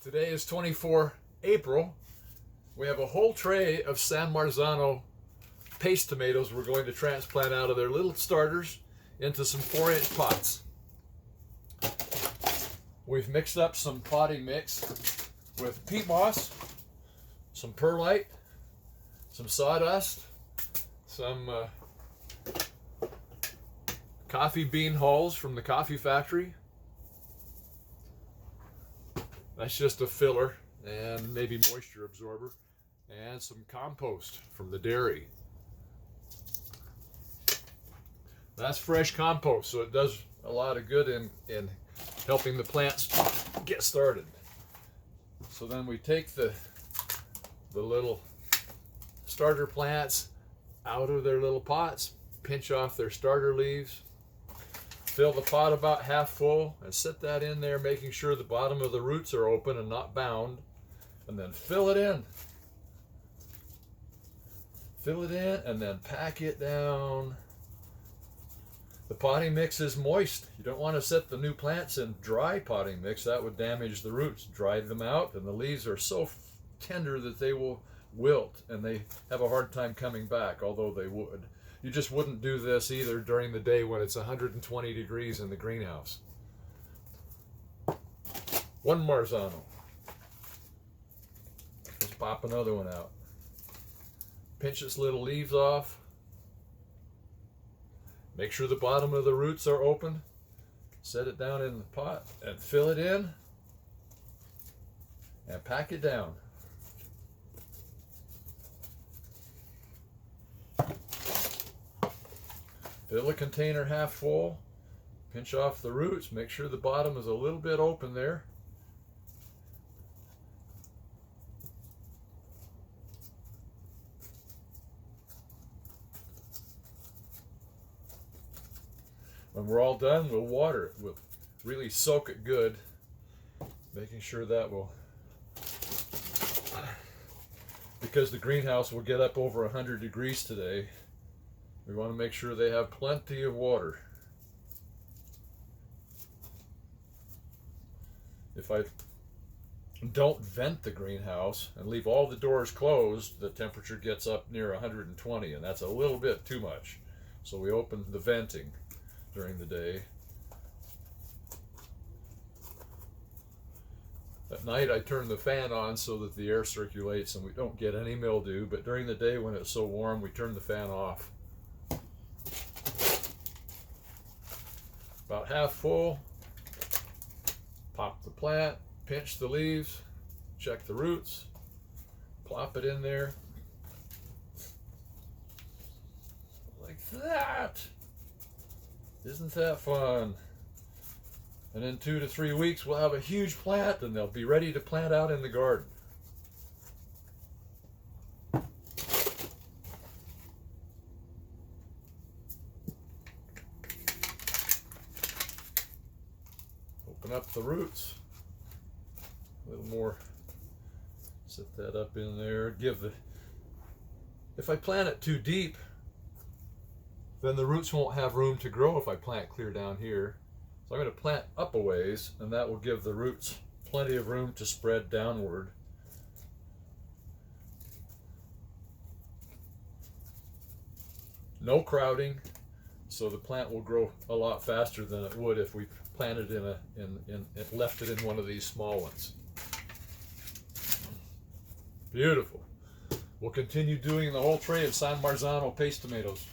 Today is 24 April. We have a whole tray of San Marzano paste tomatoes we're going to transplant out of their little starters into some 4-inch pots. We've mixed up some potting mix with peat moss, some perlite, some sawdust, some coffee bean hulls from the coffee factory. That's just a filler and maybe moisture absorber, and some compost from the dairy. That's fresh compost, so it does a lot of good in helping the plants get started. So then we take the little starter plants out of their little pots, pinch off their starter leaves, fill the pot about half full and set that in there, making sure the bottom of the roots are open and not bound, and then fill it in. Fill it in and then pack it down. The potting mix is moist. You don't want to set the new plants in dry potting mix. That would damage the roots. Dry them out, and the leaves are so tender that they will wilt and they have a hard time coming back, although they would. You just wouldn't do this either during the day when it's 120 degrees in the greenhouse. One Marzano. Let's pop another one out. Pinch its little leaves off. Make sure the bottom of the roots are open. Set it down in the pot and fill it in and pack it down. Fill the container half full, pinch off the roots, make sure the bottom is a little bit open there. When we're all done, we'll water it. We'll really soak it good, making sure that will, because the greenhouse will get up over 100 degrees today. We want to make sure they have plenty of water. If I don't vent the greenhouse and leave all the doors closed, the temperature gets up near 120, and that's a little bit too much. So we open the venting during the day. At night I turn the fan on so that the air circulates and we don't get any mildew, but during the day when it's so warm we turn the fan off. About half full, pop the plant, pinch the leaves, check the roots, plop it in there, like that. Isn't that fun? And in 2 to 3 weeks we'll have a huge plant and they'll be ready to plant out in the garden. Open up the roots a little more, set that up in there, if I plant it too deep, then the roots won't have room to grow if I plant clear down here. So I'm going to plant up a ways, and that will give the roots plenty of room to spread downward. No crowding, so the plant will grow a lot faster than it would if we planted left it in one of these small ones. Beautiful. We'll continue doing the whole tray of San Marzano paste tomatoes.